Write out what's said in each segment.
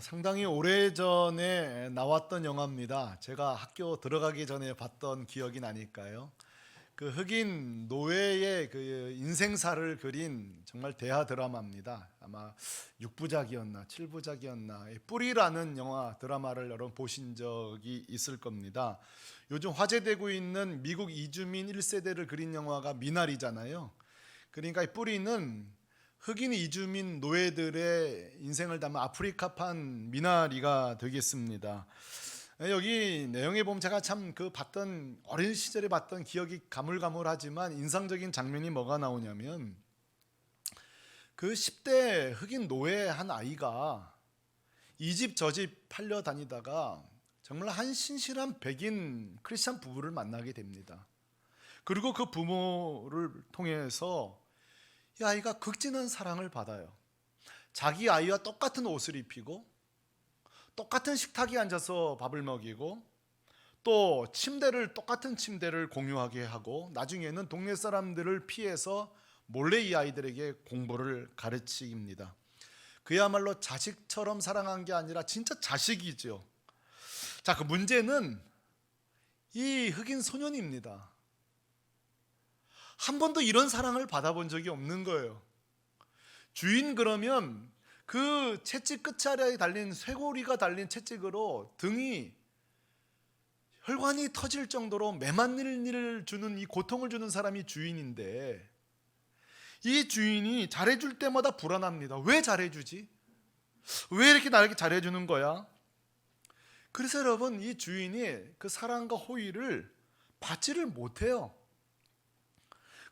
상당히 오래전에 나왔던 영화입니다. 제가 학교 들어가기 전에 봤던 기억이 나니까요. 그 흑인 노예의 그 인생사를 그린 정말 대하 드라마입니다. 아마 6부작이었나 7부작이었나 뿌리라는 영화 드라마를 여러분 보신 적이 있을 겁니다. 요즘 화제되고 있는 미국 이주민 1세대를 그린 영화가 미나리잖아요. 그러니까 이 뿌리는 흑인 이주민 노예들의 인생을 담은 아프리카판 미나리가 되겠습니다. 여기 내용에 보면 제가 참 그 봤던 어린 시절에 봤던 기억이 가물가물하지만 인상적인 장면이 뭐가 나오냐면 그 10대 흑인 노예 한 아이가 이 집 저 집 팔려 다니다가 정말 한 신실한 백인 크리스찬 부부를 만나게 됩니다. 그리고 그 부모를 통해서 이 아이가 극진한 사랑을 받아요. 자기 아이와 똑같은 옷을 입히고 똑같은 식탁에 앉아서 밥을 먹이고 또 똑같은 침대를 공유하게 하고 나중에는 동네 사람들을 피해서 몰래 이 아이들에게 공부를 가르칩니다. 그야말로 자식처럼 사랑한 게 아니라 진짜 자식이죠. 자, 그 문제는 이 흑인 소년입니다. 한 번도 이런 사랑을 받아본 적이 없는 거예요. 주인 그러면 그 채찍 끝자리에 달린 쇠고리가 달린 채찍으로 등이 혈관이 터질 정도로 매만일을 주는 이 고통을 주는 사람이 주인인데 이 주인이 잘해줄 때마다 불안합니다. 왜 잘해주지? 왜 이렇게 나에게 잘해주는 거야? 그래서 여러분 이 주인이 그 사랑과 호의를 받지를 못해요.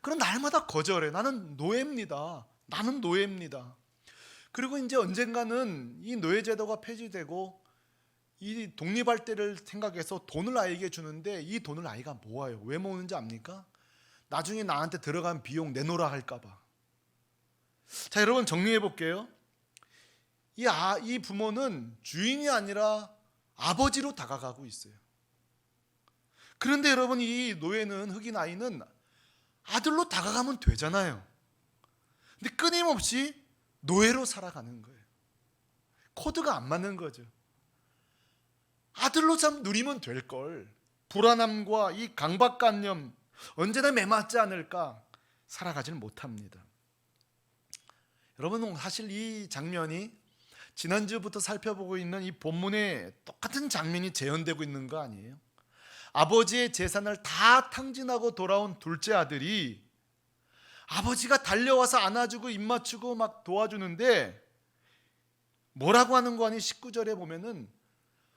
그럼 날마다 거절해. 나는 노예입니다. 나는 노예입니다. 그리고 이제 언젠가는 이 노예 제도가 폐지되고 이 독립할 때를 생각해서 돈을 아이에게 주는데 이 돈을 아이가 모아요. 왜 모으는지 압니까? 나중에 나한테 들어간 비용 내놓으라 할까 봐. 자, 여러분 정리해 볼게요. 이 부모는 주인이 아니라 아버지로 다가가고 있어요. 그런데 여러분 이 노예는 흑인 아이는 아들로 다가가면 되잖아요. 근데 끊임없이 노예로 살아가는 거예요. 코드가 안 맞는 거죠. 아들로 참 누리면 될 걸. 불안함과 이 강박관념 언제나 매맞지 않을까 살아가지는 못합니다. 여러분 사실 이 장면이 지난주부터 살펴보고 있는 이 본문에 똑같은 장면이 재현되고 있는 거 아니에요? 아버지의 재산을 다 탕진하고 돌아온 둘째 아들이 아버지가 달려와서 안아주고 입 맞추고 막 도와주는데 뭐라고 하는 거 아니? 19절에 보면은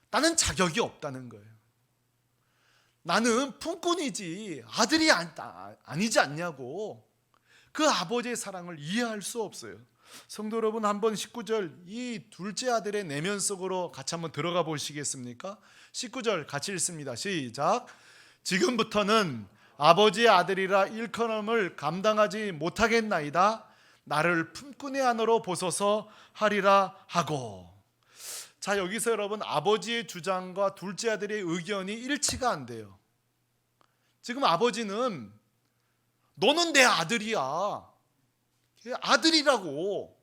나는 자격이 없다는 거예요. 나는 품꾼이지 아들이 아니지 않냐고. 그 아버지의 사랑을 이해할 수 없어요. 성도 여러분 한번 19절 이 둘째 아들의 내면 속으로 같이 한번 들어가 보시겠습니까? 19절 같이 읽습니다. 시작. 지금부터는 아버지의 아들이라 일컬음을 감당하지 못하겠나이다. 나를 품꾼의 안으로 보소서 하리라 하고. 자, 여기서 여러분 아버지의 주장과 둘째 아들의 의견이 일치가 안 돼요. 지금 아버지는 너는 내 아들이야. 아들이라고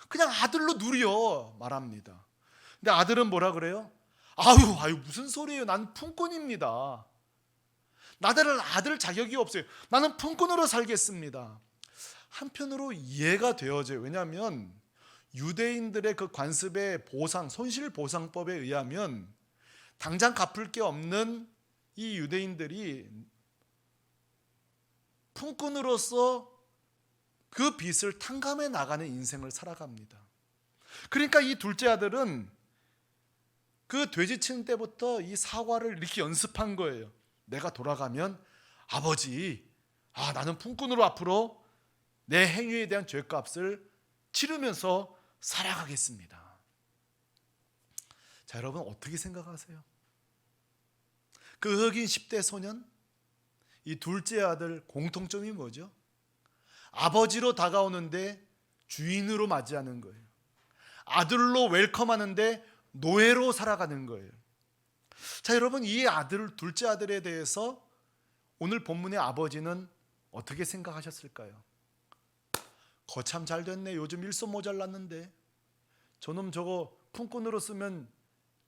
그냥 아들로 누려 말합니다. 근데 아들은 뭐라 그래요? 아유 무슨 소리예요? 난 품꾼입니다. 나들은 아들 자격이 없어요. 나는 품꾼으로 살겠습니다. 한편으로 이해가 되어져요. 왜냐하면 유대인들의 그 관습의 보상, 손실보상법에 의하면 당장 갚을 게 없는 이 유대인들이 품꾼으로서 그 빚을 탕감해 나가는 인생을 살아갑니다. 그러니까 이 둘째 아들은 그 돼지치는 때부터 이 사과를 이렇게 연습한 거예요. 내가 돌아가면 아버지, 나는 품꾼으로 앞으로 내 행위에 대한 죄값을 치르면서 살아가겠습니다. 자, 여러분 어떻게 생각하세요? 그 흑인 10대 소년, 이 둘째 아들 공통점이 뭐죠? 아버지로 다가오는데 주인으로 맞이하는 거예요. 아들로 웰컴하는데 노예로 살아가는 거예요. 자, 여러분 이 둘째 아들에 대해서 오늘 본문의 아버지는 어떻게 생각하셨을까요? 거참 잘 됐네. 요즘 일손 모자랐는데 저놈 저거 품꾼으로 쓰면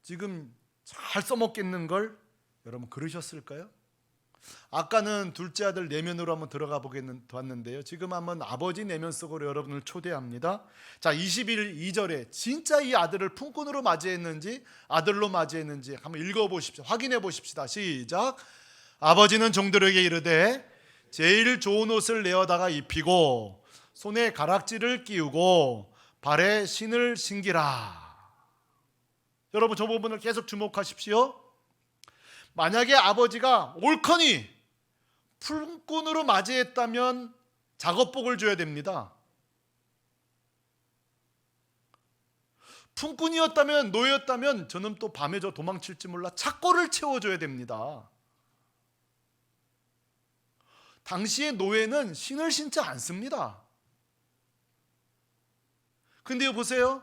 지금 잘 써먹겠는 걸 여러분 그러셨을까요? 아까는 둘째 아들 내면으로 한번 들어가 봤는데요. 지금 한번 아버지 내면 속으로 여러분을 초대합니다. 자, 22절에 진짜 이 아들을 품꾼으로 맞이했는지 아들로 맞이했는지 한번 읽어보십시오. 확인해 보십시다. 시작. 아버지는 종들에게 이르되 제일 좋은 옷을 내어다가 입히고 손에 가락지를 끼우고 발에 신을 신기라. 여러분 저 부분을 계속 주목하십시오. 만약에 아버지가 옳거니 품꾼으로 맞이했다면 작업복을 줘야 됩니다. 품꾼이었다면, 노예였다면 저는 또 밤에 저 도망칠지 몰라 착고를 채워줘야 됩니다. 당시의 노예는 신을 신지 않습니다. 근데 보세요,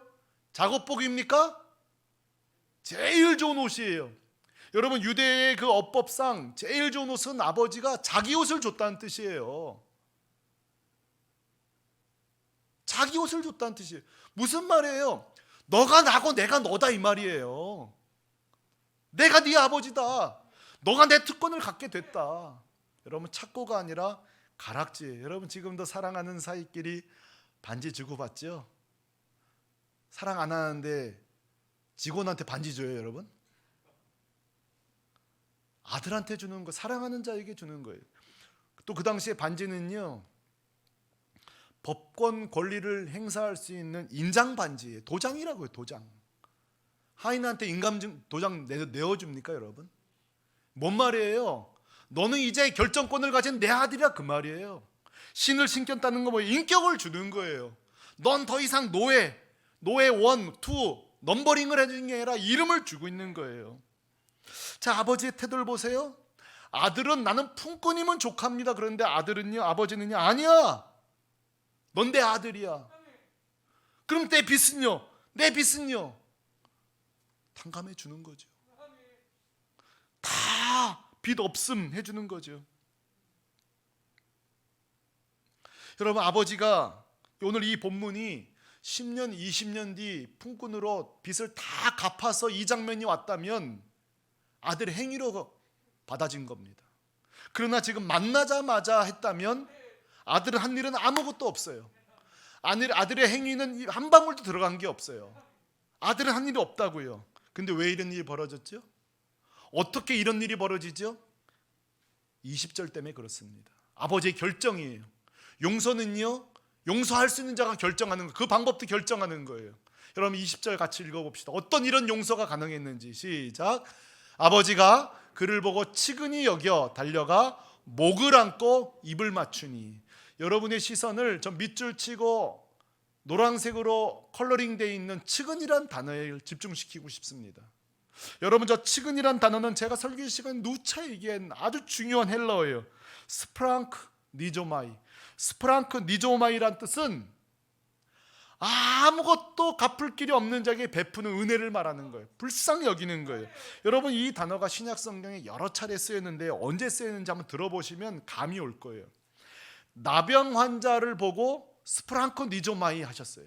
작업복입니까? 제일 좋은 옷이에요. 여러분 유대의 그 어법상 제일 좋은 옷은 아버지가 자기 옷을 줬다는 뜻이에요. 자기 옷을 줬다는 뜻이에요. 무슨 말이에요? 너가 나고 내가 너다 이 말이에요. 내가 네 아버지다. 너가 내 특권을 갖게 됐다. 여러분 착고가 아니라 가락지. 여러분 지금도 사랑하는 사이끼리 반지 주고받죠? 사랑 안 하는데 직원한테 반지 줘요, 여러분? 아들한테 주는 거, 사랑하는 자에게 주는 거예요. 또 그 당시에 반지는요, 법권 권리를 행사할 수 있는 인장 반지예요. 도장이라고요, 도장. 하인한테 인감증 도장 내어줍니까, 여러분? 뭔 말이에요? 너는 이제 결정권을 가진 내 아들이야, 그 말이에요. 신을 신겼다는 거 뭐예요? 인격을 주는 거예요. 넌 더 이상 노예 1, 2 넘버링을 해주는 게 아니라 이름을 주고 있는 거예요. 자, 아버지의 태도를 보세요. 아들은 나는 품꾼이면 족합니다. 그런데 아들은요, 아버지는요, 아니야. 넌 내 아들이야. 그럼 내 빚은요? 내 빚은요? 탕감해 주는 거죠. 다 빚 없음 해주는 거죠. 여러분 아버지가 오늘 이 본문이 10년 20년 뒤 품꾼으로 빚을 다 갚아서 이 장면이 왔다면 아들의 행위로 받아진 겁니다. 그러나 지금 만나자마자 했다면 아들은 한 일은 아무것도 없어요. 아들의 행위는 한 방울도 들어간 게 없어요. 아들은 한 일이 없다고요. 근데 왜 이런 일이 벌어졌죠? 어떻게 이런 일이 벌어지죠? 20절 때문에 그렇습니다. 아버지의 결정이에요. 용서는요, 용서할 수 있는 자가 결정하는 거, 그 방법도 결정하는 거예요. 여러분 20절 같이 읽어봅시다. 어떤 이런 용서가 가능했는지. 시작. 아버지가 그를 보고 치근히 여겨 달려가 목을 안고 입을 맞추니. 여러분의 시선을 저 밑줄 치고 노란색으로 컬러링되어 있는 치근이란 단어에 집중시키고 싶습니다. 여러분 저 치근이란 단어는 제가 설교 시간 누차 얘기한 아주 중요한 헬라어예요. 스프랑크 니조마이. 스프랑크 니조마이란 뜻은 아무것도 갚을 길이 없는 자에게 베푸는 은혜를 말하는 거예요. 불쌍히 여기는 거예요. 여러분 이 단어가 신약 성경에 여러 차례 쓰였는데 언제 쓰였는지 한번 들어보시면 감이 올 거예요. 나병 환자를 보고 스프랑크 니조마이 하셨어요.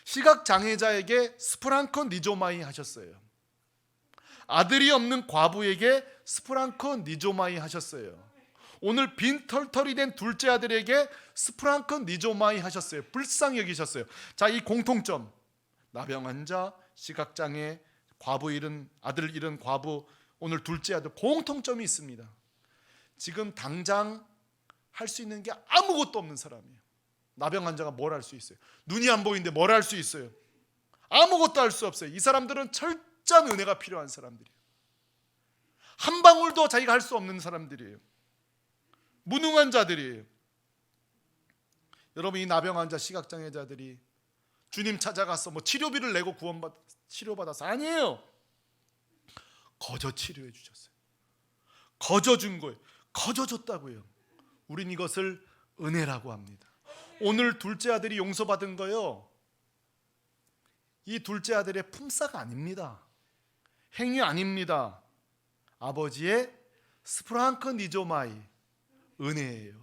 시각장애자에게 스프랑크 니조마이 하셨어요. 아들이 없는 과부에게 스프랑크 니조마이 하셨어요. 오늘 빈털털이 된 둘째 아들에게 스프랑크 니조마이 하셨어요. 불쌍히 여기셨어요. 자, 이 공통점, 나병 환자, 시각장애, 과부 잃은 아들 잃은 과부, 오늘 둘째 아들, 공통점이 있습니다. 지금 당장 할 수 있는 게 아무것도 없는 사람이에요. 나병 환자가 뭘 할 수 있어요? 눈이 안 보이는데 뭘 할 수 있어요? 아무것도 할 수 없어요. 이 사람들은 철저한 은혜가 필요한 사람들이에요. 한 방울도 자기가 할 수 없는 사람들이에요. 무능한 자들이에요. 여러분 이 나병 환자, 시각장애자들이 주님 찾아가서 뭐 치료비를 내고 치료받아서 아니에요. 거저 치료해 주셨어요. 거저 준 거예요. 거저 줬다고요. 우린 이것을 은혜라고 합니다. 오늘 둘째 아들이 용서받은 거요, 이 둘째 아들의 품삯 아닙니다. 행위 아닙니다. 아버지의 스프랑크 니조마이, 은혜예요.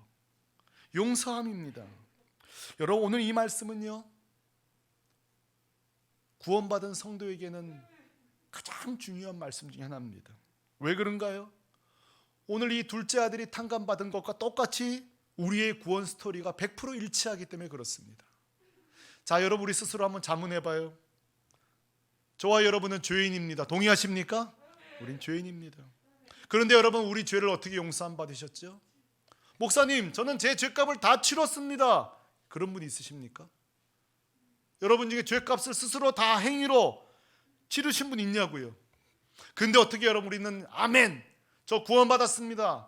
용서함입니다. 여러분 오늘 이 말씀은요, 구원받은 성도에게는 가장 중요한 말씀 중에 하나입니다. 왜 그런가요? 오늘 이 둘째 아들이 탕감받은 것과 똑같이 우리의 구원 스토리가 100% 일치하기 때문에 그렇습니다. 자, 여러분 우리 스스로 한번 자문해봐요. 저와 여러분은 죄인입니다. 동의하십니까? 우린 죄인입니다. 그런데 여러분, 우리 죄를 어떻게 용서함 받으셨죠? 목사님, 저는 제 죄값을 다 치렀습니다. 그런 분 있으십니까? 여러분 중에 죄값을 스스로 다 행위로 치르신 분 있냐고요? 근데 어떻게 여러분, 우리는 아멘, 저 구원받았습니다,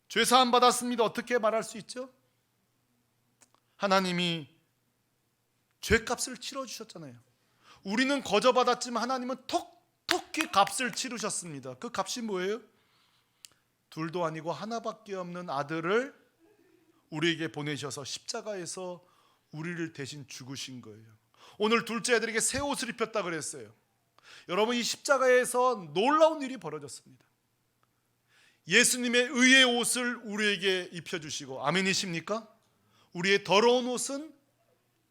죄사함 받았습니다, 어떻게 말할 수 있죠? 하나님이 죄값을 치러주셨잖아요. 우리는 거저 받았지만 하나님은 톡톡히 값을 치르셨습니다. 그 값이 뭐예요? 둘도 아니고 하나밖에 없는 아들을 우리에게 보내셔서 십자가에서 우리를 대신 죽으신 거예요. 오늘 둘째 아들에게 새 옷을 입혔다 그랬어요. 여러분, 이 십자가에서 놀라운 일이 벌어졌습니다. 예수님의 의의 옷을 우리에게 입혀주시고, 아멘이십니까? 우리의 더러운 옷은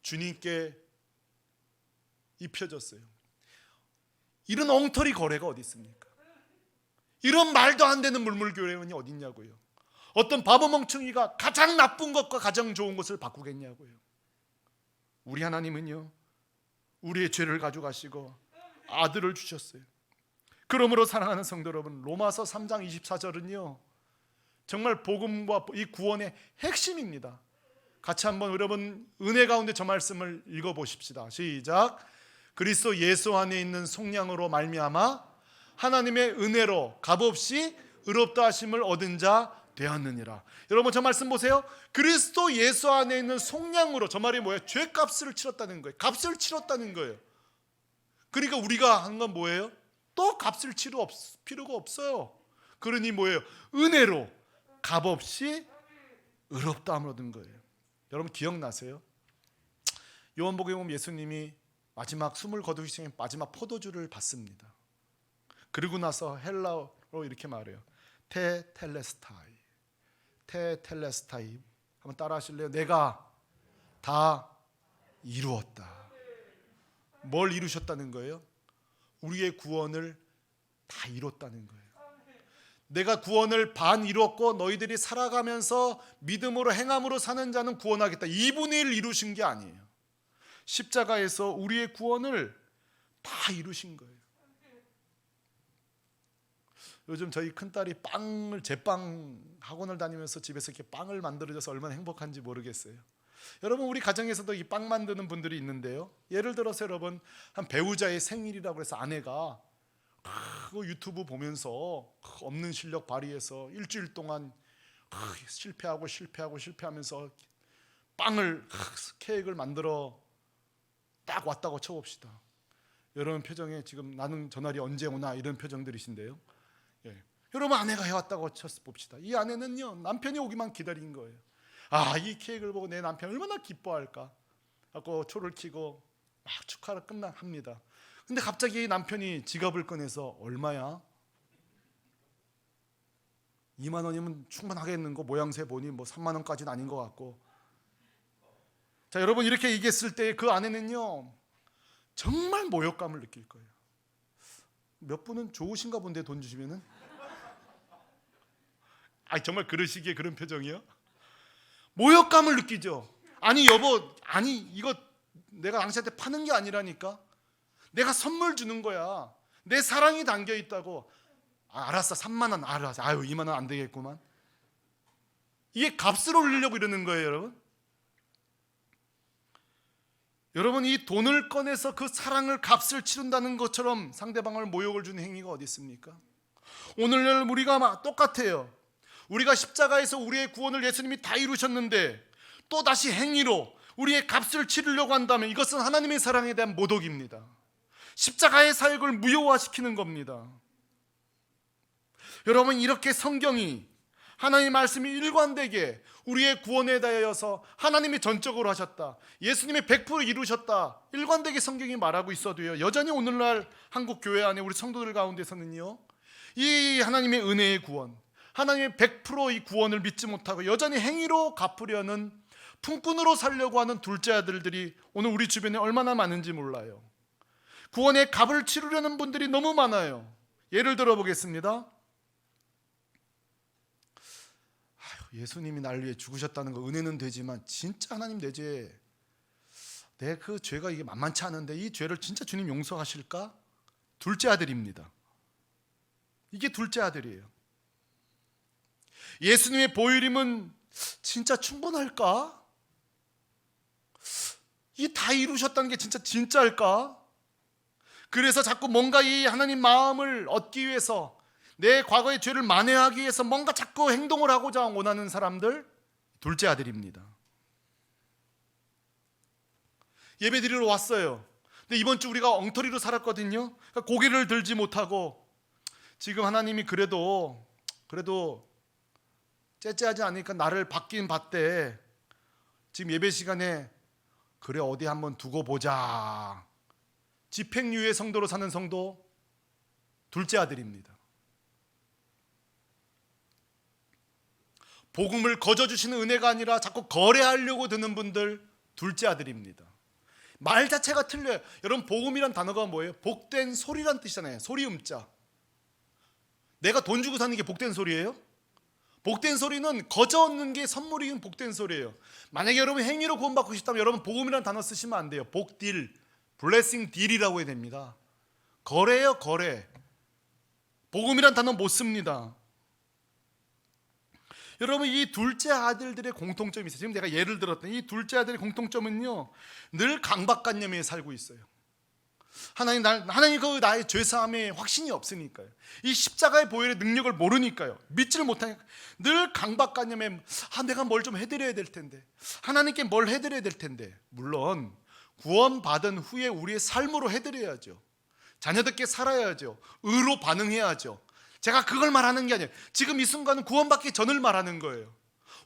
주님께 입혀졌어요. 이런 엉터리 거래가 어디 있습니까? 이런 말도 안 되는 물물교회원이 어디 있냐고요? 어떤 바보 멍청이가 가장 나쁜 것과 가장 좋은 것을 바꾸겠냐고요? 우리 하나님은요, 우리의 죄를 가져가시고 아들을 주셨어요. 그러므로 사랑하는 성도 여러분, 로마서 3장 24절은요 정말 복음과 이 구원의 핵심입니다. 같이 한번 여러분 은혜 가운데 저 말씀을 읽어보십시다. 시작. 그리스도 예수 안에 있는 속량으로 말미암아 하나님의 은혜로 값없이 의롭다 하심을 얻은 자 되었느니라. 여러분, 저 말씀 보세요. 그리스도 예수 안에 있는 속량으로, 저 말이 뭐예요? 죄값을 치렀다는 거예요. 값을 치렀다는 거예요. 그러니까 우리가 한 건 뭐예요? 또 값을 치를 필요가 없어요. 그러니 뭐예요? 은혜로 값없이 의롭다함을 얻은 거예요. 여러분 기억나세요? 요한복음에 보면 예수님이 마지막 숨을 거두시기 마지막 포도주를 받습니다. 그리고 나서 헬라어로 이렇게 말해요. 테텔레스타이. 테텔레스타이. 한번 따라 하실래요? 내가 다 이루었다. 뭘 이루셨다는 거예요? 우리의 구원을 다 이뤘다는 거예요. 내가 구원을 반 이뤘고 너희들이 살아가면서 믿음으로 행함으로 사는 자는 구원하겠다. 2분의 1 이루신 게 아니에요. 십자가에서 우리의 구원을 다 이루신 거예요. 요즘 저희 큰딸이 제빵 학원을 다니면서 집에서 이렇게 빵을 만들어줘서 얼마나 행복한지 모르겠어요. 여러분, 우리 가정에서도 이 빵 만드는 분들이 있는데요, 예를 들어서 여러분 한 배우자의 생일이라고 해서 아내가 그 유튜브 보면서 없는 실력 발휘해서 일주일 동안 실패하면서 빵을 케이크를 만들어 딱 왔다고 쳐봅시다. 여러분 표정에 지금 나는 저날이 언제 오나 이런 표정들이신데요. 여러분, 아내가 해왔다고 봅시다. 이 아내는요 남편이 오기만 기다린 거예요. 아, 이 케이크를 보고 내 남편 얼마나 기뻐할까 하고 초를 켜고 막 축하를 합니다. 근데 갑자기 남편이 지갑을 꺼내서 얼마야? 2만 원이면 충분하겠는 거 모양새 보니 뭐 3만 원까지는 아닌 것 같고. 자, 여러분 이렇게 얘기했을 때 그 아내는요 정말 모욕감을 느낄 거예요. 몇 분은 좋으신가 본데 돈 주시면은. 정말 그러시기에 그런 표정이요? 모욕감을 느끼죠. 아니 여보, 아니 이거 내가 당신한테 파는 게 아니라니까. 내가 선물 주는 거야. 내 사랑이 담겨 있다고. 알았어, 3만 원 알았어. 2만 원 안 되겠구만. 이게 값을 올리려고 이러는 거예요, 여러분. 여러분, 이 돈을 꺼내서 그 사랑을 값을 치른다는 것처럼 상대방을 모욕을 주는 행위가 어디 있습니까? 오늘날 우리가 똑같아요. 우리가 십자가에서 우리의 구원을 예수님이 다 이루셨는데 또 다시 행위로 우리의 값을 치르려고 한다면 이것은 하나님의 사랑에 대한 모독입니다. 십자가의 사역을 무효화시키는 겁니다. 여러분, 이렇게 성경이, 하나님의 말씀이 일관되게 우리의 구원에 대하여서 하나님이 전적으로 하셨다, 예수님이 100% 이루셨다, 일관되게 성경이 말하고 있어도요, 여전히 오늘날 한국 교회 안에 우리 성도들 가운데서는요 이 하나님의 은혜의 구원, 하나님의 100% 이 구원을 믿지 못하고 여전히 행위로 갚으려는, 품꾼으로 살려고 하는 둘째 아들들이 오늘 우리 주변에 얼마나 많은지 몰라요. 구원의 값을 치르려는 분들이 너무 많아요. 예를 들어 보겠습니다. 예수님이 나를 위해 죽으셨다는 거 은혜는 되지만 진짜 하나님 내 죄, 내 그 죄가 이게 만만치 않은데 이 죄를 진짜 주님 용서하실까? 둘째 아들입니다. 이게 둘째 아들이에요. 예수님의 보혈임은 진짜 충분할까? 이 다 이루셨다는 게 진짜일까? 그래서 자꾸 뭔가 이 하나님 마음을 얻기 위해서, 내 과거의 죄를 만회하기 위해서 뭔가 자꾸 행동을 하고자 원하는 사람들, 둘째 아들입니다. 예배 드리러 왔어요. 근데 이번 주 우리가 엉터리로 살았거든요. 그러니까 고개를 들지 못하고, 지금 하나님이 그래도 째째하지 않으니까 나를 받긴 받대. 지금 예배 시간에 그래 어디 한번 두고 보자. 집행유예 성도로 사는 성도, 둘째 아들입니다. 복음을 거저주시는 은혜가 아니라 자꾸 거래하려고 드는 분들, 둘째 아들입니다. 말 자체가 틀려요. 여러분, 복음이란 단어가 뭐예요? 복된 소리란 뜻이잖아요. 소리 음자. 내가 돈 주고 사는 게 복된 소리예요? 복된 소리는 거저 얻는 게 선물이 복된 소리예요. 만약에 여러분 행위로 구원받고 싶다면 여러분 복음이라는 단어 쓰시면 안 돼요. 복딜, 블레싱 딜이라고 해야 됩니다. 거래예요, 거래. 복음이라는 단어 못 씁니다. 여러분, 이 둘째 아들들의 공통점이 있어요. 지금 내가 예를 들었던 이 둘째 아들의 공통점은요, 늘 강박관념에 살고 있어요. 하나님 그 나의 죄사함에 확신이 없으니까요. 이 십자가의 보혈의 능력을 모르니까요. 믿지를 못하니까 늘 강박관념에 내가 뭘 좀 해드려야 될 텐데, 하나님께 뭘 해드려야 될 텐데. 물론 구원받은 후에 우리의 삶으로 해드려야죠. 자녀들께 살아야죠. 의로 반응해야죠. 제가 그걸 말하는 게 아니에요. 지금 이 순간은 구원받기 전을 말하는 거예요.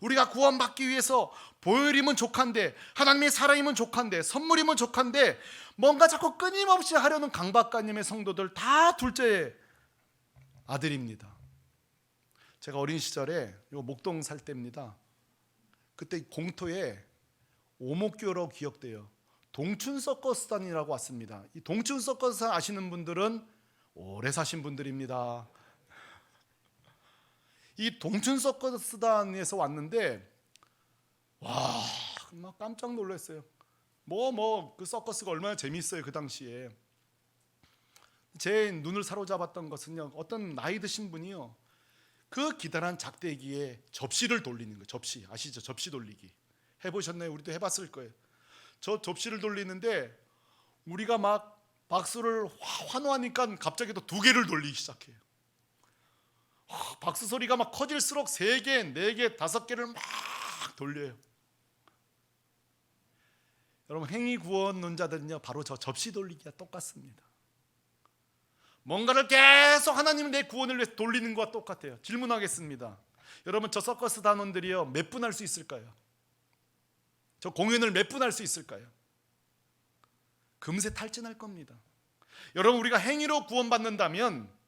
우리가 구원받기 위해서 보혈이면 족한데, 하나님의 살아임은 족한데, 선물이면 족한데 뭔가 자꾸 끊임없이 하려는 강박관념의 성도들, 다 둘째 아들입니다. 제가 어린 시절에 목동 살 때입니다. 그때 공터에 오목교로 기억돼요. 동춘 서커스단이라고 왔습니다. 이 동춘 서커스단 아시는 분들은 오래 사신 분들입니다. 이 동춘 서커스단에서 왔는데, 와, 막 깜짝 놀랐어요. 그 서커스가 얼마나 재미있어요. 그 당시에 제 눈을 사로잡았던 것은요, 어떤 나이 드신 분이요, 그 기다란 작대기에 접시를 돌리는 거예요. 접시 아시죠? 접시 돌리기 해보셨나요? 우리도 해봤을 거예요. 저 접시를 돌리는데 우리가 막 박수를 환호하니까 갑자기 또 두 개를 돌리기 시작해요. 박수 소리가 막 커질수록 3개, 4개, 5개를 막 돌려요. 여러분, 행위 구원론자들은요, 바로 저 접시 돌리기가 똑같습니다. 뭔가를 계속 하나님 내 구원을 위해서 돌리는 것과 똑같아요. 질문하겠습니다. 여러분, 저 서커스 단원들이요, 몇 분 할 수 있을까요? 저 공연을 몇 분 할 수 있을까요? 금세 탈진할 겁니다. 여러분, 우리가 행위로 구원받는다면,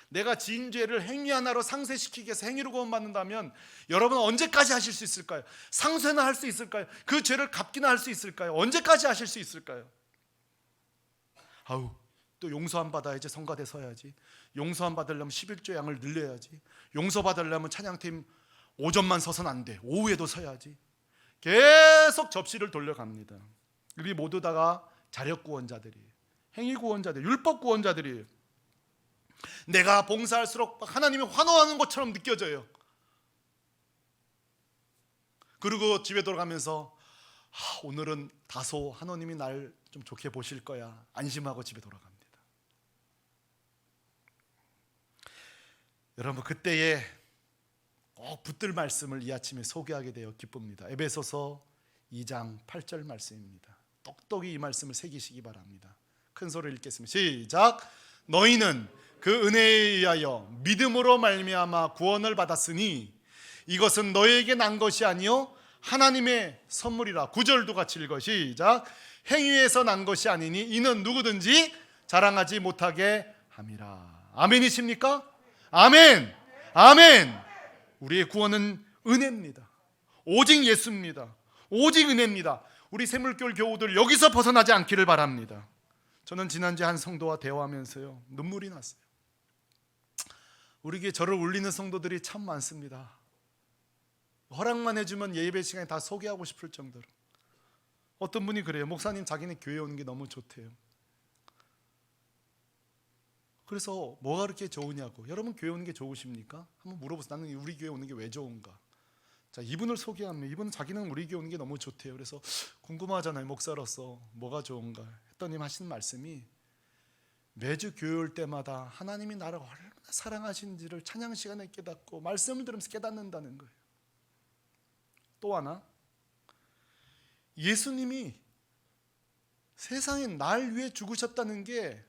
내가 지은 죄를 행위 하나로 상쇄시키기 위해서 행위로 구원받는다면 여러분 언제까지 하실 수 있을까요? 상쇄나 할 수 있을까요? 그 죄를 갚기나 할 수 있을까요? 언제까지 하실 수 있을까요? 또 용서 안 받아야지, 성가대 서야지. 용서 안 받으려면 11조 양을 늘려야지. 용서 받으려면 찬양팀 오전만 서선 안 돼, 오후에도 서야지. 계속 접시를 돌려갑니다. 우리 모두 다가 자력 구원자들이에요. 행위 구원자들, 율법 구원자들이에요. 내가 봉사할수록 하나님이 환호하는 것처럼 느껴져요. 그리고 집에 돌아가면서 오늘은 다소 하나님이 날 좀 좋게 보실 거야, 안심하고 집에 돌아갑니다. 여러분, 그때에 꼭 붙들 말씀을 이 아침에 소개하게 되어 기쁩니다. 에베소서 2장 8절 말씀입니다. 똑똑히 이 말씀을 새기시기 바랍니다. 큰 소리를 읽겠습니다. 시작. 너희는 그 은혜에 의하여 믿음으로 말미암아 구원을 받았으니 이것은 너희에게 난 것이 아니요 하나님의 선물이라. 9절도 같이 읽어. 시작. 행위에서 난 것이 아니니 이는 누구든지 자랑하지 못하게 함이라. 아멘이십니까? 아멘. 아멘. 우리의 구원은 은혜입니다. 오직 예수입니다. 오직 은혜입니다. 우리 샘물교회 교우들 여기서 벗어나지 않기를 바랍니다. 저는 지난주에 한 성도와 대화하면서요, 눈물이 났어요. 우리 교회 저를 울리는 성도들이 참 많습니다. 허락만 해주면 예배 시간에 다 소개하고 싶을 정도로. 어떤 분이 그래요. 목사님, 자기네 교회 오는 게 너무 좋대요. 그래서 뭐가 그렇게 좋으냐고. 여러분 교회 오는 게 좋으십니까? 한번 물어보세요. 나는 우리 교회 오는 게 왜 좋은가? 자, 이분을 소개하면 이분은 자기는 우리 교회 오는 게 너무 좋대요. 그래서 궁금하잖아요. 목사로서 뭐가 좋은가 했더니 하시는 말씀이, 매주 교회 올 때마다 하나님이 나를 얼마나 사랑하신지를 찬양 시간에 깨닫고 말씀을 들으면서 깨닫는다는 거예요. 또 하나, 예수님이 세상에 날 위해 죽으셨다는 게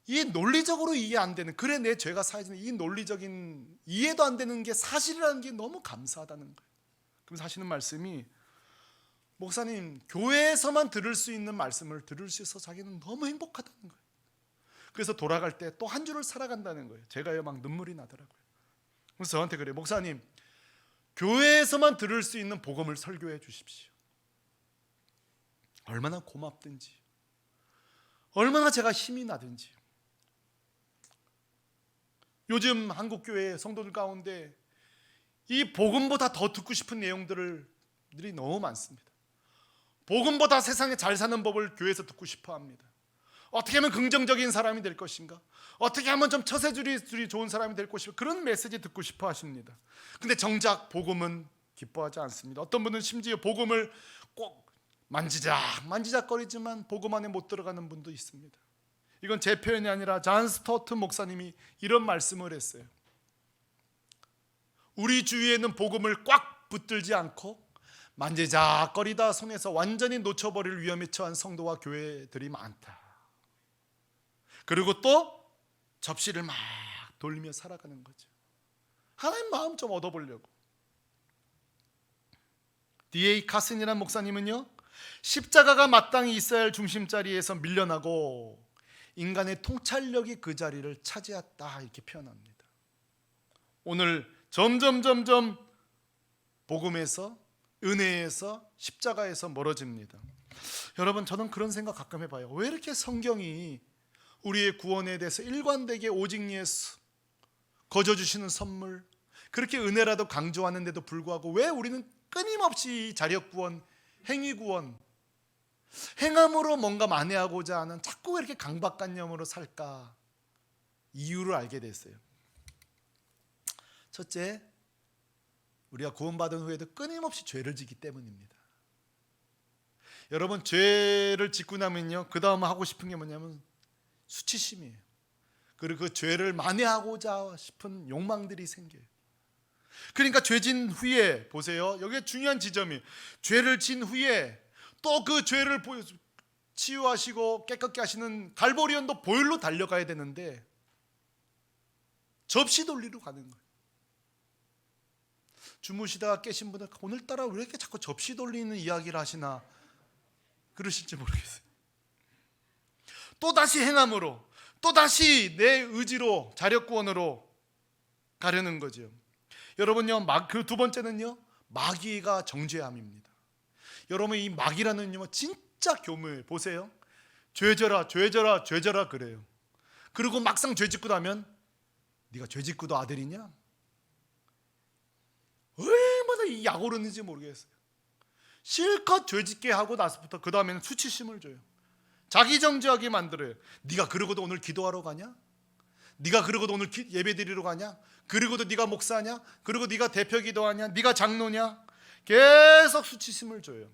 이 논리적으로 이해 안 되는, 그래 내 죄가 사해지는 이 논리적인 이해도 안 되는 게 사실이라는 게 너무 감사하다는 거예요. 그러면서 하시는 말씀이, 목사님, 교회에서만 들을 수 있는 말씀을 들을 수 있어서 자기는 너무 행복하다는 거예요. 그래서 돌아갈 때 또 한 주를 살아간다는 거예요. 제가요 막 눈물이 나더라고요. 그래서 저한테 그래요. 목사님, 교회에서만 들을 수 있는 복음을 설교해 주십시오. 얼마나 고맙든지, 얼마나 제가 힘이 나든지. 요즘 한국교회 성도들 가운데 이 복음보다 더 듣고 싶은 내용들이 너무 많습니다. 복음보다 세상에 잘 사는 법을 교회에서 듣고 싶어 합니다. 어떻게 하면 긍정적인 사람이 될 것인가, 어떻게 하면 좀 처세줄이 좋은 사람이 될 것인가, 그런 메시지 듣고 싶어 하십니다. 근데 정작 복음은 기뻐하지 않습니다. 어떤 분은 심지어 복음을 꼭 만지작거리지만 복음 안에 못 들어가는 분도 있습니다. 이건 제 표현이 아니라 존 스토트 목사님이 이런 말씀을 했어요. 우리 주위에는 복음을 꽉 붙들지 않고 만지작거리다 손에서 완전히 놓쳐버릴 위험에 처한 성도와 교회들이 많다. 그리고 또 접시를 막 돌리며 살아가는 거죠. 하나님 마음 좀 얻어보려고. D.A. 카슨이라는 목사님은요, 십자가가 마땅히 있어야 할 중심자리에서 밀려나고 인간의 통찰력이 그 자리를 차지했다, 이렇게 표현합니다. 오늘 점점 복음에서, 은혜에서, 십자가에서 멀어집니다. 여러분, 저는 그런 생각 가끔 해봐요. 왜 이렇게 성경이 우리의 구원에 대해서 일관되게 오직 예수, 거저 주시는 선물, 그렇게 은혜라도 강조하는데도 불구하고 왜 우리는 끊임없이 자력구원, 행위구원, 행함으로 뭔가 만회하고자 하는 자꾸 왜 이렇게 강박관념으로 살까? 이유를 알게 됐어요. 첫째, 우리가 구원받은 후에도 끊임없이 죄를 지기 때문입니다. 여러분, 죄를 짓고 나면요, 그 다음 하고 싶은 게 뭐냐면 수치심이에요. 그리고 그 죄를 만회하고자 싶은 욕망들이 생겨요. 그러니까 죄진 후에, 보세요, 여기 중요한 지점이, 죄를 진 후에 또 그 죄를 치유하시고 깨끗게 하시는 갈보리온도 보혈로 달려가야 되는데 접시 돌리러 가는 거예요. 주무시다가 깨신 분들, 오늘따라 왜 이렇게 자꾸 접시 돌리는 이야기를 하시나 그러실지 모르겠어요. 또다시 행함으로, 또다시 내 의지로, 자력구원으로 가려는 거죠. 여러분요, 그 두 번째는요, 마귀가 정죄함입니다. 여러분, 이 마귀라는 요 진짜 교묘해요. 보세요, 죄져라 그래요. 그리고 막상 죄 짓고 나면, 네가 죄 짓고도 아들이냐? 얼마나 이 약오르는지 모르겠어요. 실컷 죄 짓게 하고 나서부터 그 다음에는 수치심을 줘요. 자기 정죄하게 만들어요. 네가 그러고도 오늘 기도하러 가냐? 네가 그러고도 오늘 예배 드리러 가냐? 그리고도 네가 목사냐? 그리고 네가 대표 기도하냐? 네가 장로냐? 계속 수치심을 줘요.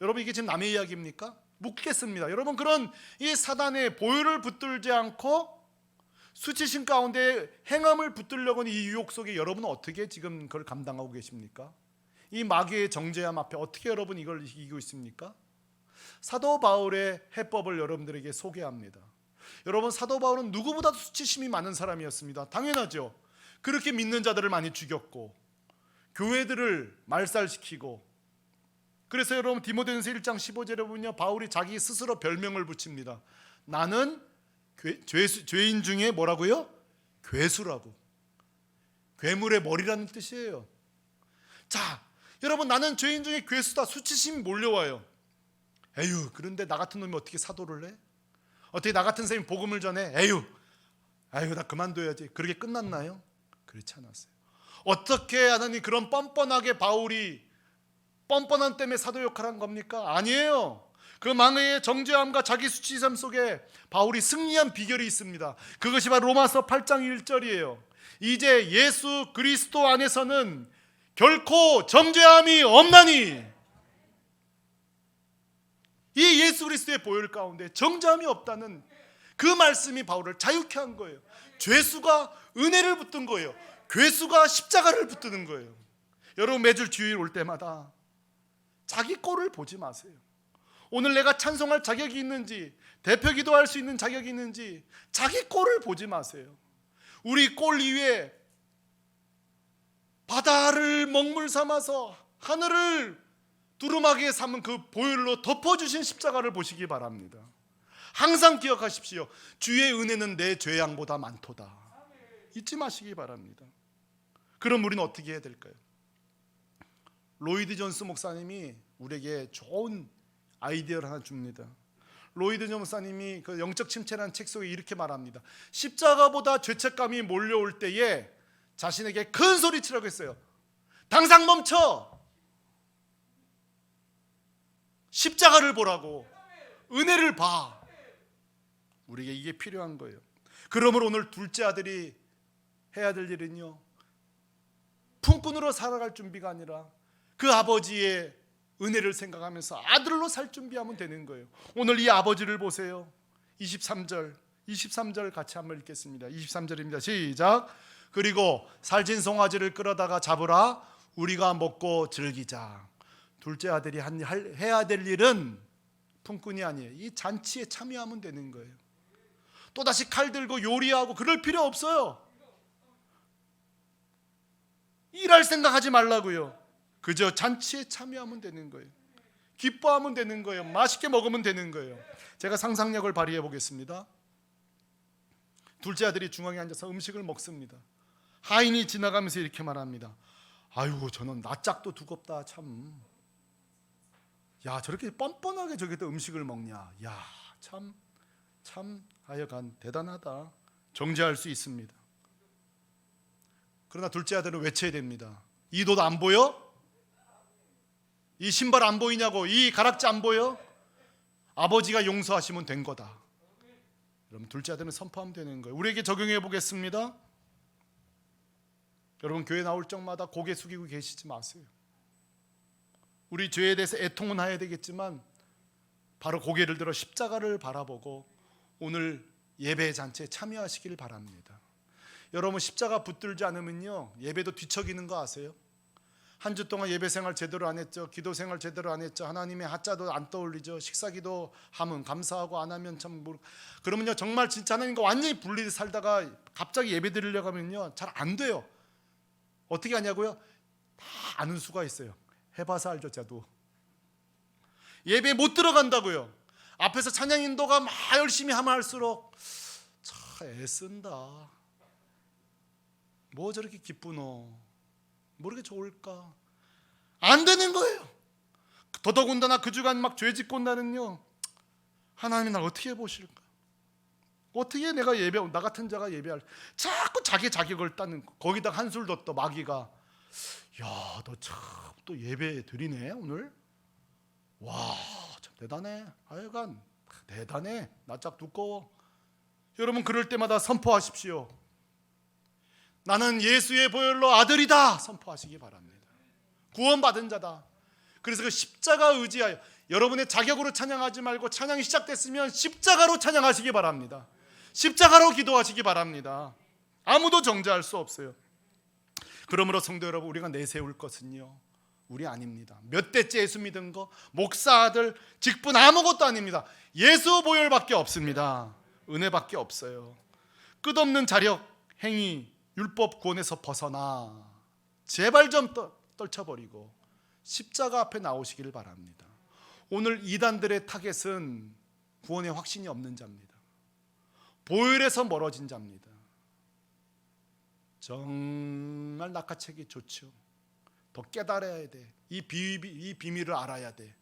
여러분, 이게 지금 남의 이야기입니까? 묻겠습니다. 여러분, 그런 이 사단의 보혈을 붙들지 않고 수치심 가운데 행함을 붙들려고 하는 이 유혹 속에 여러분은 어떻게 지금 그걸 감당하고 계십니까? 이 마귀의 정죄함 앞에 어떻게 여러분 이걸 이기고 있습니까? 사도 바울의 해법을 여러분들에게 소개합니다. 여러분, 사도 바울은 누구보다도 수치심이 많은 사람이었습니다. 당연하죠. 그렇게 믿는 자들을 많이 죽였고 교회들을 말살시키고, 그래서 여러분 디모데전서 1장 15절에 보면요, 바울이 자기 스스로 별명을 붙입니다. 나는 죄인 중에 뭐라고요? 괴수라고. 괴물의 머리라는 뜻이에요. 자, 여러분, 나는 죄인 중에 괴수다. 수치심이 몰려와요. 에휴, 그런데 나 같은 놈이 어떻게 사도를 해? 어떻게 나 같은 사람이 복음을 전해? 에휴, 나 그만둬야지. 그렇게 끝났나요? 그렇지 않았어요. 어떻게 하나님 그런 뻔뻔하게 바울이 뻔뻔한 때문에 사도 역할을 한 겁니까? 아니에요. 그 망해의 정죄함과 자기 수치심 속에 바울이 승리한 비결이 있습니다. 그것이 바로 로마서 8장 1절이에요. 이제 예수 그리스도 안에서는 결코 정죄함이 없나니. 이 예수 그리스도의 보혈 가운데 정죄함이 없다는 그 말씀이 바울을 자유케 한 거예요. 죄수가 은혜를 붙든 거예요. 괴수가 십자가를 붙드는 거예요. 여러분, 매주 주일 올 때마다 자기 꼴을 보지 마세요. 오늘 내가 찬송할 자격이 있는지, 대표 기도할 수 있는 자격이 있는지 자기 꼴을 보지 마세요. 우리 꼴 위에 바다를 먹물 삼아서 하늘을 두루마기에 삼은 그 보혈로 덮어주신 십자가를 보시기 바랍니다. 항상 기억하십시오. 주의 은혜는 내 죄양보다 많도다. 잊지 마시기 바랍니다. 그럼 우리는 어떻게 해야 될까요? 로이드 존스 목사님이 우리에게 좋은 아이디어를 하나 줍니다. 로이드 존스 목사님이 그 영적 침체라는 책 속에 이렇게 말합니다. 십자가보다 죄책감이 몰려올 때에 자신에게 큰 소리 치라고 했어요. 당장 멈춰! 십자가를 보라고. 은혜를 봐. 우리에게 이게 필요한 거예요. 그러므로 오늘 둘째 아들이 해야 될 일은요, 품꾼으로 살아갈 준비가 아니라 그 아버지의 은혜를 생각하면서 아들로 살 준비하면 되는 거예요. 오늘 이 아버지를 보세요. 23절 같이 한번 읽겠습니다. 23절입니다. 시작. 그리고 살찐 송아지를 끌어다가 잡으라. 우리가 먹고 즐기자. 둘째 아들이 해야 될 일은 품꾼이 아니에요. 이 잔치에 참여하면 되는 거예요. 또다시 칼 들고 요리하고 그럴 필요 없어요. 일할 생각하지 말라고요. 그저 잔치에 참여하면 되는 거예요. 기뻐하면 되는 거예요. 맛있게 먹으면 되는 거예요. 제가 상상력을 발휘해 보겠습니다. 둘째 아들이 중앙에 앉아서 음식을 먹습니다. 하인이 지나가면서 이렇게 말합니다. 아이고, 저는 낯짝도 두껍다. 참, 야, 저렇게 뻔뻔하게 저기다 음식을 먹냐. 야, 참 하여간 대단하다. 정죄할 수 있습니다. 그러나 둘째 아들은 외쳐야 됩니다. 이 돛 안 보여? 이 신발 안 보이냐고. 이 가락지 안 보여? 아버지가 용서하시면 된 거다. 여러분, 둘째 아들은 선포하면 되는 거예요. 우리에게 적용해 보겠습니다. 여러분, 교회 나올 적마다 고개 숙이고 계시지 마세요. 우리 죄에 대해서 애통은 해야 되겠지만 바로 고개를 들어 십자가를 바라보고 오늘 예배 잔치에 참여하시길 바랍니다. 여러분, 십자가 붙들지 않으면요, 예배도 뒤척이는 거 아세요? 한 주 동안 예배 생활 제대로 안 했죠. 기도 생활 제대로 안 했죠. 하나님의 하자도 안 떠올리죠. 식사기도 하면 감사하고 안 하면 참 그러면요, 정말 진짜 하나님과 완전히 분리돼 살다가 갑자기 예배 드리려고 하면요, 잘 안 돼요. 어떻게 하냐고요? 다 아는 수가 있어요. 해봐서 알죠. 저도 예배 못 들어간다고요. 앞에서 찬양 인도가 막 열심히 하면 할수록 참 애쓴다. 뭐 저렇게 기쁘노? 뭐 이렇게 좋을까? 안 되는 거예요. 더더군다나 그 주간 막 죄 짓고 온다는요, 하나님이 날 어떻게 보실까? 어떻게 내가 나 같은 자가 예배할, 자꾸 자기 자격을 따는, 거기다 한술 더 마귀가, 야, 너 참 또 예배 드리네 오늘. 와, 참 대단해. 하여간 대단해. 낯짝 두꺼워. 여러분, 그럴 때마다 선포하십시오. 나는 예수의 보혈로 아들이다. 선포하시기 바랍니다. 구원받은 자다. 그래서 그 십자가 의지하여 여러분의 자격으로 찬양하지 말고, 찬양이 시작됐으면 십자가로 찬양하시기 바랍니다. 십자가로 기도하시기 바랍니다. 아무도 정죄할 수 없어요. 그러므로 성도 여러분, 우리가 내세울 것은요, 우리 아닙니다. 몇 대째 예수 믿은 거, 목사 아들, 직분 아무것도 아닙니다. 예수 보혈밖에 없습니다. 은혜밖에 없어요. 끝없는 자력, 행위, 율법 구원에서 벗어나 제발 좀 떨쳐버리고 십자가 앞에 나오시기를 바랍니다. 오늘 이단들의 타겟은 구원의 확신이 없는 자입니다. 보혈에서 멀어진 자입니다. 정말 낚아채기 좋죠. 더 깨달아야 돼. 이 비밀을 알아야 돼.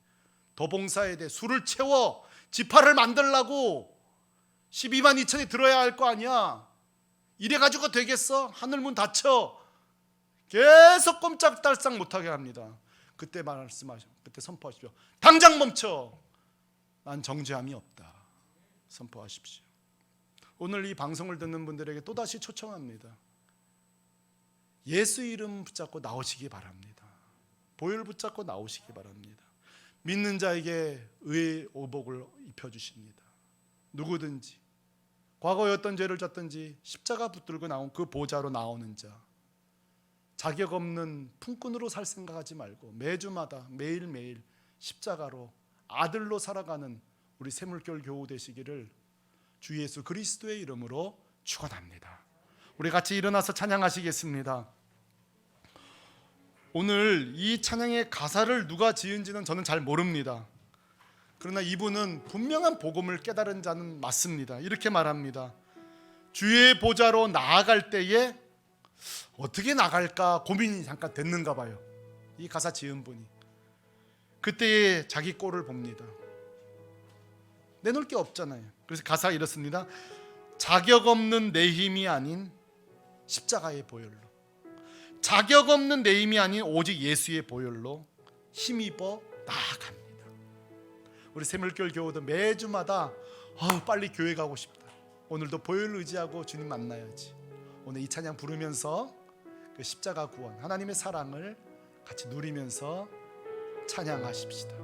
도봉사에 대해 술을 채워 지파를 만들라고 12만 2천이 들어야 할 거 아니야. 이래가지고 되겠어? 하늘문 닫혀. 계속 꼼짝달싹 못하게 합니다. 그때 말씀하셔. 그때 선포하십시오. 당장 멈춰. 난 정죄함이 없다. 선포하십시오. 오늘 이 방송을 듣는 분들에게 또다시 초청합니다. 예수 이름 붙잡고 나오시기 바랍니다. 보혈 붙잡고 나오시기 바랍니다. 믿는 자에게 의의 오복을 입혀주십니다. 누구든지 과거에 어떤 죄를 졌든지 십자가 붙들고 나온 그 보좌로 나오는 자, 자격 없는 품꾼으로 살 생각하지 말고 매주마다 매일매일 십자가로 아들로 살아가는 우리 샘물결 교우 되시기를 주 예수 그리스도의 이름으로 축원합니다. 우리 같이 일어나서 찬양하시겠습니다. 오늘 이 찬양의 가사를 누가 지은지는 저는 잘 모릅니다. 그러나 이분은 분명한 복음을 깨달은 자는 맞습니다. 이렇게 말합니다. 주의 보좌로 나아갈 때에 어떻게 나갈까 고민이 잠깐 됐는가 봐요. 이 가사 지은 분이 그때에 자기 꼴을 봅니다. 내놓을 게 없잖아요. 그래서 가사가 이렇습니다. 자격 없는 내 힘이 아닌 십자가의 보혈로, 자격 없는 내 힘이 아닌 오직 예수의 보혈로 힘입어 나아갑니다. 우리 샘물결 교우도 매주마다 빨리 교회 가고 싶다. 오늘도 보혈 의지하고 주님 만나야지. 오늘 이 찬양 부르면서 그 십자가 구원, 하나님의 사랑을 같이 누리면서 찬양하십시다.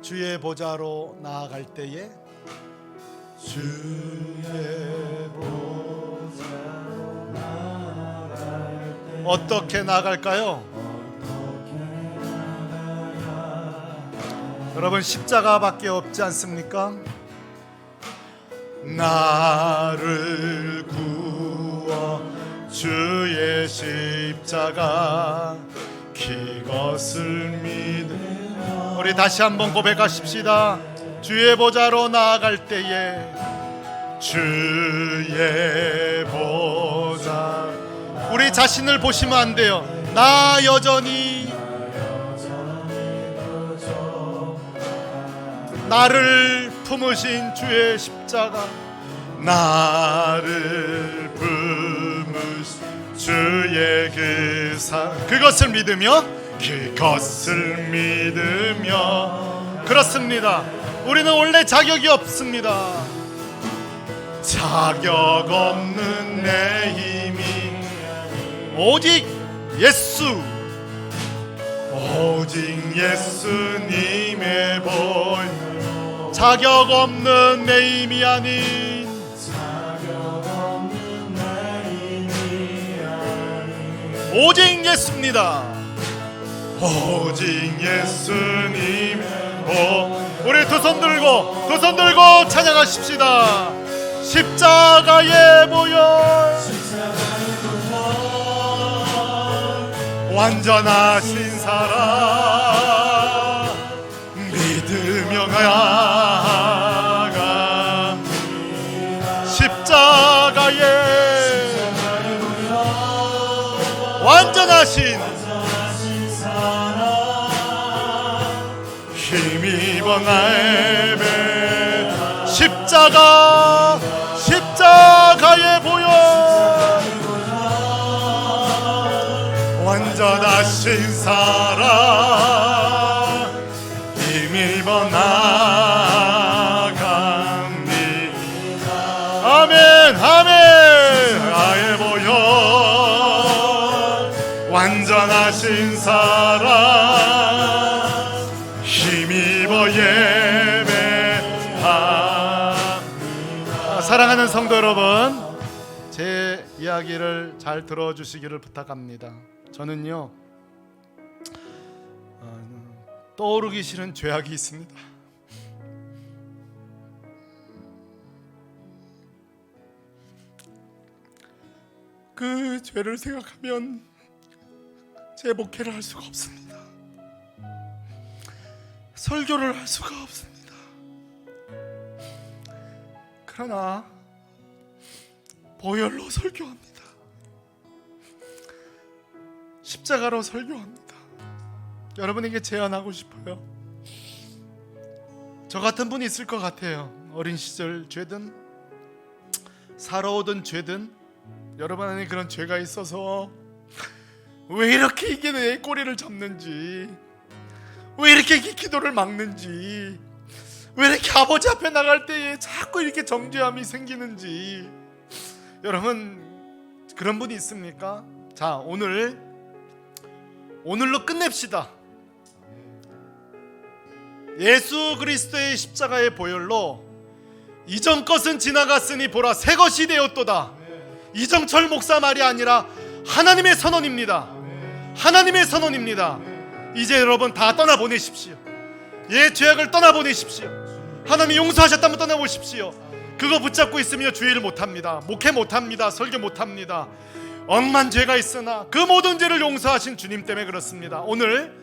주의 보좌로 나아갈 때에 주의 보좌로 나아갈 때에 어떻게 나갈까요? 여러분 십자가밖에 없지 않습니까? 나를 구워 주의 십자가 그것을 믿으며 우리 다시 한번 고백하십시다. 주의 보좌로 나아갈 때에 주의 보좌 우리 자신을 보시면 안 돼요. 나 여전히 나를 품으신 주의 십자가 나를 품으신 주의 그 그것을 믿으며 그렇습니다. 우리는 원래 자격이 없습니다. 자격 없는 내 힘이 오직 예수님의 보혈 자격 없는 내 힘이 아닌 오직 예수입니다. 오직 예수님 우리 두 손 들고 찬양하십시다. 십자가의 보혈 완전하신 사랑 믿으며 나아가 십자가의 완전하신 힘입어 나의 배 십자가의 보혈 완전하신 사랑 힘입어 나아갑니다. 아멘 나의 보혈 완전하신 사랑 힘입어 예배합니다. 사랑하는 성도 여러분, 제 이야기를 잘 들어주시기를 부탁합니다. 저는요 떠오르기 싫은 죄악이 있습니다. 그 죄를 생각하면 제 목회를 할 수가 없습니다. 설교를 할 수가 없습니다. 그러나 보혈로 설교합니다. 십자가로 설교합니다. 여러분에게 제안하고 싶어요. 저 같은 분이 있을 것 같아요. 어린 시절 죄든 살아오던 죄든 여러분 안에 그런 죄가 있어서 왜 이렇게 이게 내 꼬리를 잡는지, 왜 이렇게 기도를 막는지, 왜 이렇게 아버지 앞에 나갈 때에 자꾸 이렇게 정죄함이 생기는지, 여러분 그런 분이 있습니까? 자, 오늘로 끝냅시다. 예수 그리스도의 십자가의 보혈로 이전 것은 지나갔으니 보라 새 것이 되었도다. 이정철 목사 말이 아니라 하나님의 선언입니다. 하나님의 선언입니다. 이제 여러분 다 떠나보내십시오. 예, 죄악을 떠나보내십시오. 하나님이 용서하셨다면 떠나보십시오. 그거 붙잡고 있으면 주의를 못합니다. 목회 못합니다. 설교 못합니다. 억만 죄가 있으나 그 모든 죄를 용서하신 주님 때문에 그렇습니다. 오늘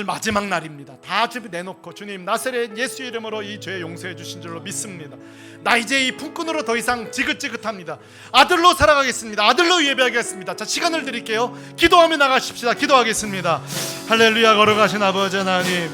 마지막 날입니다. 다 준비 내놓고 주님 나사렛 예수 이름으로 이 죄 용서해 주신 줄로 믿습니다. 나 이제 이 품꾼으로 더 이상 지긋지긋합니다. 아들로 살아가겠습니다. 아들로 예배하겠습니다. 자, 시간을 드릴게요. 기도하며 나가십시다. 기도하겠습니다. 할렐루야. 걸어가신 아버지 하나님,